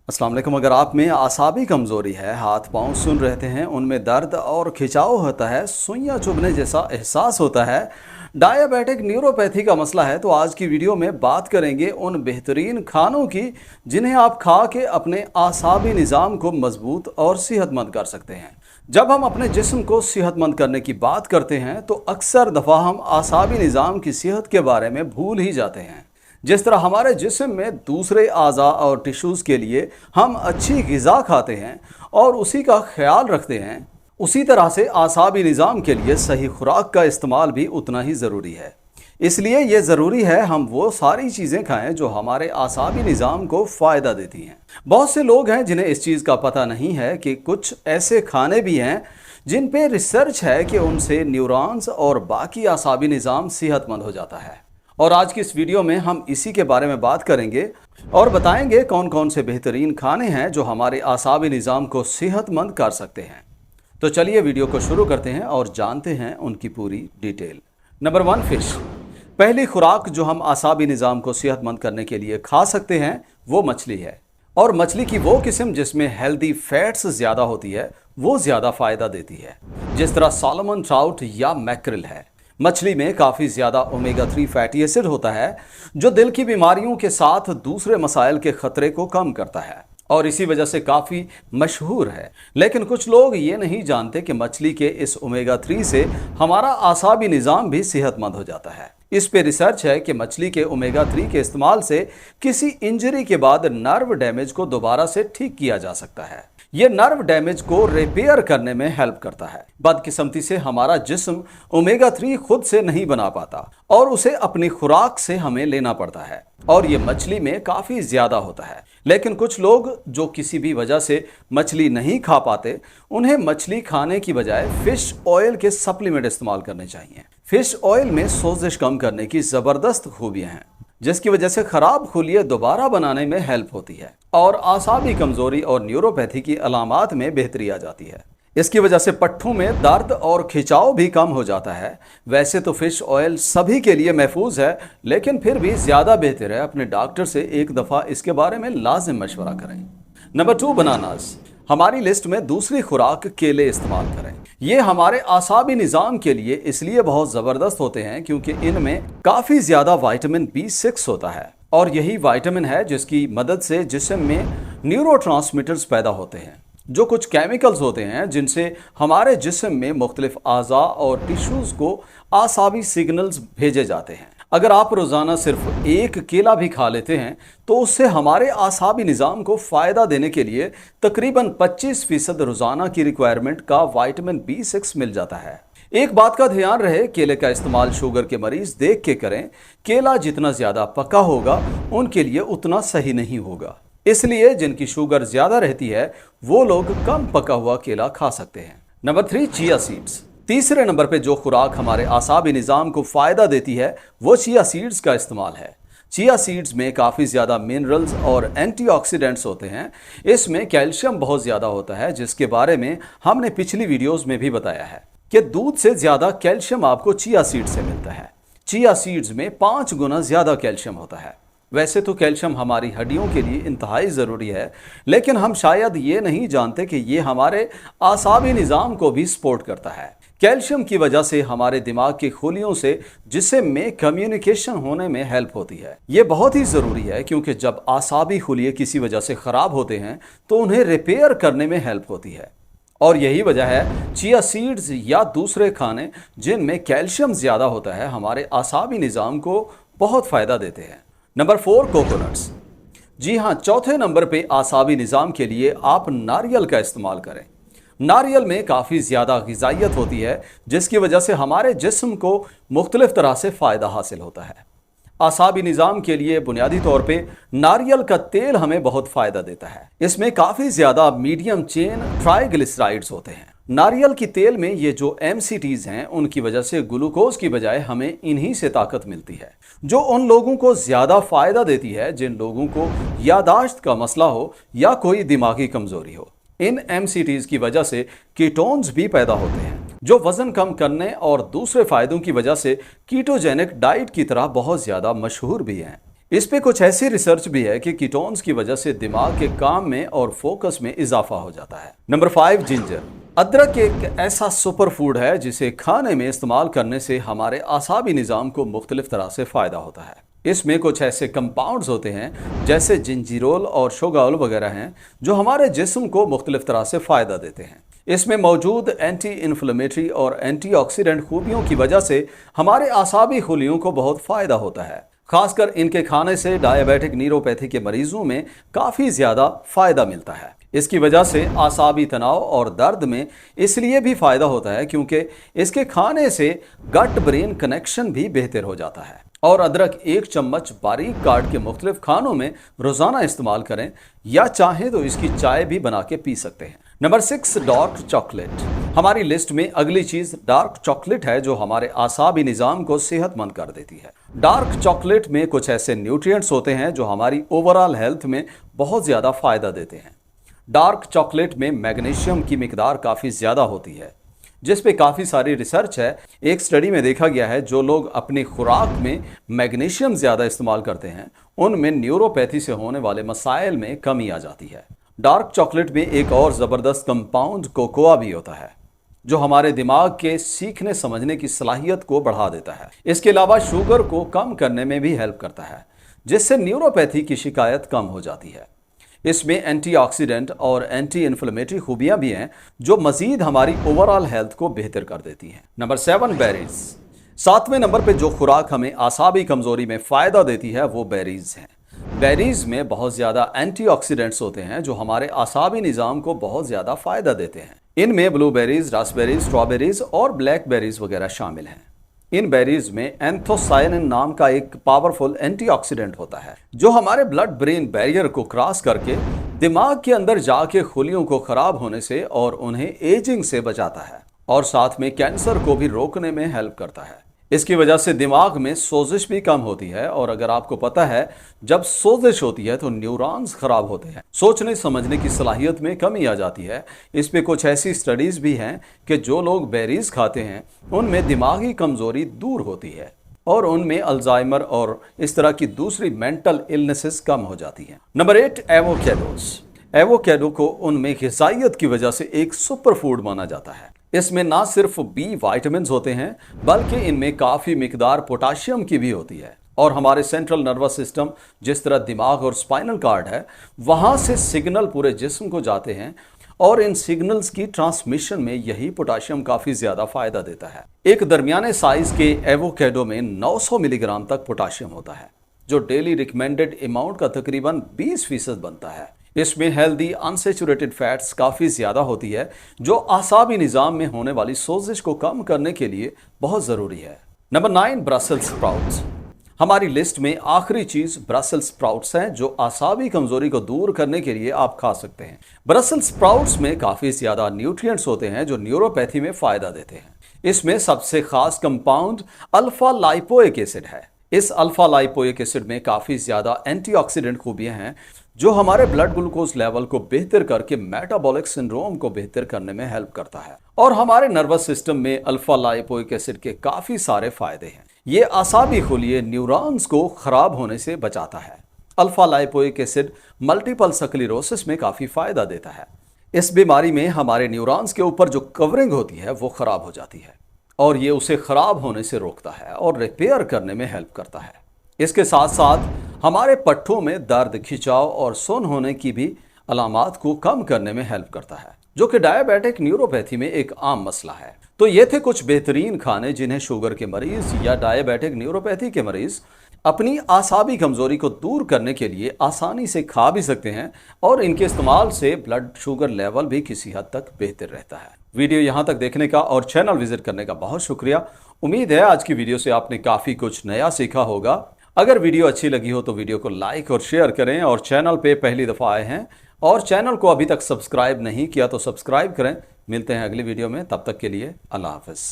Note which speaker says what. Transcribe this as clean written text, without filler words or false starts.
Speaker 1: अस्सलाम वालेकुम। अगर आप में आसाबी कमज़ोरी है, हाथ पांव सुन रहते हैं, उनमें दर्द और खिंचाव होता है, सुइयां चुभने जैसा एहसास होता है, डायबिटिक न्यूरोपैथी का मसला है, तो आज की वीडियो में बात करेंगे उन बेहतरीन खानों की जिन्हें आप खा के अपने आसाबी निज़ाम को मजबूत और सेहतमंद कर सकते हैं। जब हम अपने जिस्म को सेहतमंद करने की बात करते हैं तो अक्सर दफ़ा हम आसाबी निज़ाम की सेहत के बारे में भूल ही जाते हैं। जिस तरह हमारे जिस्म में दूसरे आज़ा और टिश्यूज़ के लिए हम अच्छी ग़िज़ा खाते हैं और उसी का ख्याल रखते हैं, उसी तरह से आसाबी निज़ाम के लिए सही खुराक का इस्तेमाल भी उतना ही ज़रूरी है। इसलिए ये ज़रूरी है हम वो सारी चीज़ें खाएं जो हमारे आसाबी निज़ाम को फ़ायदा देती हैं। बहुत से लोग हैं जिन्हें इस चीज़ का पता नहीं है कि कुछ ऐसे खाने भी हैं जिन पे रिसर्च है कि उनसे न्यूरॉन्स और बाकी आसाबी निज़ाम सेहतमंद हो जाता है। और आज की इस वीडियो में हम इसी के बारे में बात करेंगे और बताएंगे कौन कौन से बेहतरीन खाने हैं जो हमारे आसाबी निज़ाम को सेहतमंद कर सकते हैं। तो चलिए वीडियो को शुरू करते हैं और जानते हैं उनकी पूरी डिटेल। Number 1, fish. पहली खुराक जो हम आसाबी निज़ाम को सेहतमंद करने के लिए खा सकते हैं वो मछली है। और मछली की वो किस्म जिसमें हेल्दी फैट्स ज़्यादा होती है वो ज़्यादा फ़ायदा देती है, जिस तरह सालमन ट्राउट या मैक्रिल है। मछली में काफ़ी ज़्यादा ओमेगा 3 फैटी एसिड होता है जो दिल की बीमारियों के साथ दूसरे मसाइल के ख़तरे को कम करता है और इसी वजह से काफ़ी मशहूर है। लेकिन कुछ लोग ये नहीं जानते कि मछली के इस ओमेगा 3 से हमारा आसाबी निज़ाम भी सेहतमंद हो जाता है। इस पे रिसर्च है कि मछली के ओमेगा 3 के इस्तेमाल से किसी इंजरी के बाद नर्व डैमेज को दोबारा से ठीक किया जा सकता है। ये नर्व डैमेज को रिपेयर करने में हेल्प करता है। बदकिस्मती से हमारा जिस्म ओमेगा 3 खुद से नहीं बना पाता और उसे अपनी खुराक से हमें लेना पड़ता है और ये मछली में काफ़ी ज़्यादा होता है। लेकिन कुछ लोग जो किसी भी वजह से मछली नहीं खा पाते, उन्हें मछली खाने की बजाय फ़िश ऑयल के सप्लीमेंट इस्तेमाल करने चाहिए। फ़िश ऑयल में सोजिश कम करने की ज़बरदस्त खूबियाँ हैं जिसकी वजह से ख़राब खुलिये दोबारा बनाने में हेल्प होती है और आसाबी कमज़ोरी और न्यूरोपैथी की अलामात में बेहतरी आ जाती है। इसकी वजह से पट्ठों में दर्द और खिंचाव भी कम हो जाता है। वैसे तो फ़िश ऑयल सभी के लिए महफूज है, लेकिन फिर भी ज़्यादा बेहतर है अपने डॉक्टर से एक दफ़ा इसके बारे में लाजिम मशवरा करें। Number 2, bananas. हमारी लिस्ट में दूसरी खुराक केले इस्तेमाल करें। ये हमारे आसाबी निज़ाम के लिए इसलिए बहुत ज़बरदस्त होते हैं क्योंकि इनमें काफ़ी ज़्यादा विटामिन B6 होता है और यही विटामिन है जिसकी मदद से जिस्म में न्यूरोट्रांसमीटर्स पैदा होते हैं, जो कुछ केमिकल्स होते हैं जिनसे हमारे जिस्म में मुख्तलिफ आज़ा और टिश्यूज़ को आसाबी सिग्नल्स भेजे जाते हैं। अगर आप रोज़ाना सिर्फ एक केला भी खा लेते हैं तो उससे हमारे आसाबी निज़ाम को फ़ायदा देने के लिए तकरीबन 25% रोज़ाना की रिक्वायरमेंट का विटामिन B6 मिल जाता है। एक बात का ध्यान रहे, केले का इस्तेमाल शुगर के मरीज़ देख के करें। केला जितना ज़्यादा पका होगा उनके लिए उतना सही नहीं होगा, इसलिए जिनकी शुगर ज़्यादा रहती है वो लोग कम पका हुआ केला खा सकते हैं। Number 3, chia seeds. तीसरे नंबर पे जो खुराक हमारे आसाबी निज़ाम को फ़ायदा देती है वो चिया सीड्स का इस्तेमाल है। चिया सीड्स में काफ़ी ज़्यादा मिनरल्स और एंटीऑक्सीडेंट्स होते हैं। इसमें कैल्शियम बहुत ज़्यादा होता है, जिसके बारे में हमने पिछली वीडियोज़ में भी बताया है कि दूध से ज़्यादा कैल्शियम आपको चिया सीड से मिलता है। चिया सीड्स में 5 गुना ज़्यादा कैल्शियम होता है। वैसे तो कैल्शियम हमारी हड्डियों के लिए इंतहाई ज़रूरी है, लेकिन हम शायद ये नहीं जानते कि ये हमारे आसाबी निज़ाम को भी सपोर्ट करता है। कैल्शियम की वजह से हमारे दिमाग की खोलियों से जिस्म में कम्युनिकेशन होने में हेल्प होती है। ये बहुत ही ज़रूरी है क्योंकि जब आसाबी खुलिये किसी वजह से ख़राब होते हैं तो उन्हें रिपेयर करने में हेल्प होती है और यही वजह है चिया सीड्स या दूसरे खाने जिनमें कैल्शियम ज़्यादा होता है हमारे आसाबी निज़ाम को बहुत फ़ायदा देते हैं। Number 4, coconuts. जी हाँ, चौथे नंबर पे आसाबी निज़ाम के लिए आप नारियल का इस्तेमाल करें। नारियल में काफ़ी ज़्यादा ग़िज़ाइयत होती है जिसकी वजह से हमारे जिस्म को मुख्तलिफ तरह से फ़ायदा हासिल होता है। आसाबी निज़ाम के लिए बुनियादी तौर पे नारियल का तेल हमें बहुत फ़ायदा देता है। इसमें काफ़ी ज़्यादा मीडियम चेन ट्राइग्लिसराइड्स होते हैं। नारियल की तेल में ये जो MCTs हैं उनकी वजह से ग्लूकोज की बजाय हमें इन्हीं से ताकत मिलती है, जो उन लोगों को ज़्यादा फ़ायदा देती है जिन लोगों को यादाश्त का मसला हो या कोई दिमागी कमज़ोरी हो। इन MCTs की वजह से कीटोन्स भी पैदा होते हैं जो वज़न कम करने और दूसरे फ़ायदों की वजह से कीटोजेनिक डाइट की तरह बहुत ज़्यादा मशहूर भी हैं। इस पे कुछ ऐसी रिसर्च भी है कि कीटोन्स की वजह से दिमाग के काम में और फोकस में इजाफा हो जाता है। Number 5, ginger. अदरक एक ऐसा सुपर फूड है जिसे खाने में इस्तेमाल करने से हमारे आसाबी निज़ाम को मुख्तलिफ तरह से फ़ायदा होता है। इसमें कुछ ऐसे कंपाउंड्स होते हैं जैसे जिंजीरोल और शोगाल वगैरह हैं जो हमारे जिस्म को मुख्तलिफ तरह से फ़ायदा देते हैं। इसमें मौजूद एंटी इन्फ्लेमेटरी और एंटीऑक्सीडेंट खूबियों की वजह से हमारे आसाबी खुलियों को बहुत फ़ायदा होता है। खासकर इनके खाने से डायबिटिक न्यूरोपैथी के मरीजों में काफ़ी ज़्यादा फ़ायदा मिलता है। इसकी वजह से आसाबी तनाव और दर्द में इसलिए भी फ़ायदा होता है क्योंकि इसके खाने से गट ब्रेन कनेक्शन भी बेहतर हो जाता है। और अदरक 1 चम्मच बारीक काट के मुख्तलिफ खानों में रोज़ाना इस्तेमाल करें या चाहें तो इसकी चाय भी बना के पी सकते हैं। Number 6, dark chocolate. हमारी लिस्ट में अगली चीज़ डार्क चॉकलेट है जो हमारे आसाबी निज़ाम को सेहतमंद कर देती है। डार्क चॉकलेट में कुछ ऐसे न्यूट्रिएंट्स होते हैं जो हमारी ओवरऑल हेल्थ में बहुत ज़्यादा फ़ायदा देते हैं। डार्क चॉकलेट में मैग्नीशियम की मिकदार काफ़ी ज़्यादा होती है जिस पे काफ़ी सारी रिसर्च है। एक स्टडी में देखा गया है जो लोग अपनी खुराक में मैग्नीशियम ज़्यादा इस्तेमाल करते हैं उनमें न्यूरोपैथी से होने वाले मसाइल में कमी आ जाती है। डार्क चॉकलेट में एक और ज़बरदस्त कंपाउंड कोकोआ भी होता है जो हमारे दिमाग के सीखने समझने की सलाहियत को बढ़ा देता है। इसके अलावा शुगर को कम करने में भी हेल्प करता है जिससे न्यूरोपैथी की शिकायत कम हो जाती है। इसमें एंटीऑक्सीडेंट और एंटी इन्फ्लेमेटरी खूबियां भी हैं जो मजीद हमारी ओवरऑल हेल्थ को बेहतर कर देती हैं। Number 7, berries. 7वें नंबर पे जो खुराक हमें आसाबी कमजोरी में फ़ायदा देती है वो बेरीज हैं। बेरीज में बहुत ज़्यादा एंटीऑक्सीडेंट्स होते हैं जो हमारे आसाबी निज़ाम को बहुत ज़्यादा फ़ायदा देते हैं। इनमें ब्लूबेरीज, रास्पबेरीज, स्ट्रॉबेरीज और ब्लैकबेरीज वगैरह शामिल हैं। इन बेरीज में एंथोसायनिन नाम का एक पावरफुल एंटीऑक्सीडेंट होता है जो हमारे ब्लड ब्रेन बैरियर को क्रॉस करके दिमाग के अंदर जाके खुलियों को खराब होने से और उन्हें एजिंग से बचाता है और साथ में कैंसर को भी रोकने में हेल्प करता है। इसकी वजह से दिमाग में सोजिश भी कम होती है और अगर आपको पता है जब सोजिश होती है तो न्यूरॉन्स खराब होते हैं, सोचने समझने की सलाहियत में कमी आ जाती है। इस पे कुछ ऐसी स्टडीज़ भी हैं कि जो लोग बेरीज खाते हैं उनमें दिमागी कमज़ोरी दूर होती है और उनमें अल्जाइमर और इस तरह की दूसरी मेंटल इलनेसेस कम हो जाती हैं। नंबर 8, एवोकेडोस। एवोकेडो को उनमें ग़िज़ाइयत की वजह से एक सुपर फूड माना जाता है। इसमें ना सिर्फ बी वाइटामिन होते हैं बल्कि इनमें काफ़ी मिकदार पोटाशियम की भी होती है और हमारे सेंट्रल नर्वस सिस्टम जिस तरह दिमाग और स्पाइनल कार्ड है वहाँ से सिग्नल पूरे जिस्म को जाते हैं और इन सिग्नल्स की ट्रांसमिशन में यही पोटाशियम काफ़ी ज़्यादा फ़ायदा देता है। एक दरमियाने साइज़ के एवोकेडो में 900 मिलीग्राम तक पोटाशियम होता है जो डेली रिकमेंडेड अमाउंट का तकरीबन 20% बनता है। इसमें हेल्दी अनसेचुरेटेड फैट्स काफ़ी ज़्यादा होती है जो आसाबी निज़ाम में होने वाली सोजिश को कम करने के लिए बहुत ज़रूरी है। Number 9, Brussels sprouts. हमारी लिस्ट में आखिरी चीज़ ब्रसेल्स स्प्राउट्स हैं जो आसाबी कमज़ोरी को दूर करने के लिए आप खा सकते हैं। ब्रसेल्स स्प्राउट्स में काफ़ी ज़्यादा न्यूट्रिएंट्स होते हैं जो न्यूरोपैथी में फ़ायदा देते हैं। इसमें सबसे ख़ास कंपाउंड अल्फ़ा लाइपोइक एसिड है। इस अल्फ़ा लाइपोइक एसिड में काफ़ी ज़्यादा एंटीऑक्सीडेंट खूबियाँ हैं जो हमारे ब्लड ग्लूकोज लेवल को बेहतर करके मेटाबॉलिक सिंड्रोम को बेहतर करने में हेल्प करता है और हमारे नर्वस सिस्टम में अल्फ़ा लाइपोइक एसिड के काफ़ी सारे फ़ायदे हैं। ये आसाबी खुलिये न्यूरॉन्स को ख़राब होने से बचाता है। Alpha lipoic acid multiple sclerosis में काफ़ी फ़ायदा देता है। इस बीमारी में हमारे न्यूरॉन्स के ऊपर जो कवरिंग होती है वो ख़राब हो जाती है और ये उसे ख़राब होने से रोकता है और रिपेयर करने में हेल्प करता है। इसके साथ साथ हमारे पट्टों में दर्द, खिंचाव और सुन्न होने की भी अलामात को कम करने में हेल्प करता है जो कि डायबिटिक न्यूरोपैथी में एक आम मसला है। तो ये थे कुछ बेहतरीन खाने जिन्हें शुगर के मरीज या डायबिटिक न्यूरोपैथी के मरीज अपनी आसाबी कमज़ोरी को दूर करने के लिए आसानी से खा भी सकते हैं और इनके इस्तेमाल से ब्लड शुगर लेवल भी किसी हद तक बेहतर रहता है। वीडियो यहाँ तक देखने का और चैनल विजिट करने का बहुत शुक्रिया। उम्मीद है आज की वीडियो से आपने काफ़ी कुछ नया सीखा होगा। अगर वीडियो अच्छी लगी हो तो वीडियो को लाइक और शेयर करें और चैनल पे पहली दफ़ा आए हैं और चैनल को अभी तक सब्सक्राइब नहीं किया तो सब्सक्राइब करें। मिलते हैं अगली वीडियो में, तब तक के लिए अल्लाह हाफ़िज़।